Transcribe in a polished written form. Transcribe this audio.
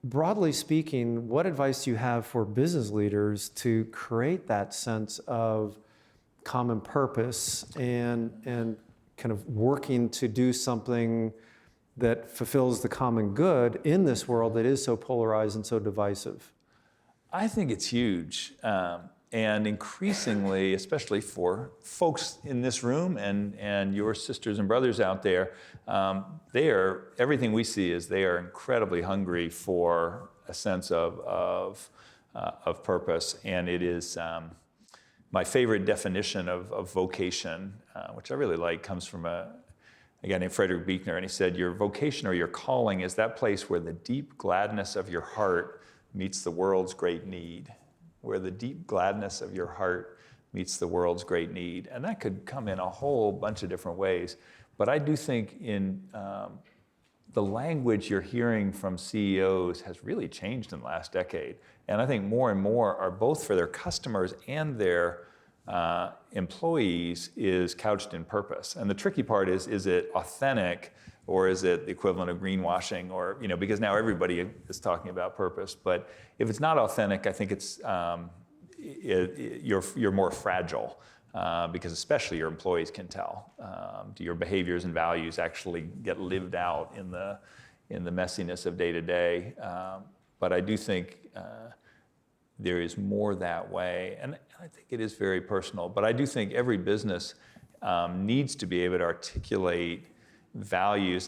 Broadly speaking, what advice do you have for business leaders to create that sense of common purpose and kind of working to do something that fulfills the common good in this world that is so polarized and so divisive? I think it's huge. And increasingly, especially for folks in this room and your sisters and brothers out there, everything we see is they are incredibly hungry for a sense of purpose. And it is my favorite definition of vocation, which I really like, comes from a guy named Frederick Buechner. And he said, your vocation or your calling is that place where the deep gladness of your heart meets the world's great need. Where the deep gladness of your heart meets the world's great need. And that could come in a whole bunch of different ways. But I do think in the language you're hearing from CEOs has really changed in the last decade. And I think more and more are both for their customers and their employees is couched in purpose. And the tricky part is it authentic, or is it the equivalent of greenwashing? Or, because now everybody is talking about purpose. But if it's not authentic, I think it's you're more fragile, because especially your employees can tell. Do your behaviors and values actually get lived out in the messiness of day to day? But I do think there is more that way, and I think it is very personal. But I do think every business needs to be able to articulate values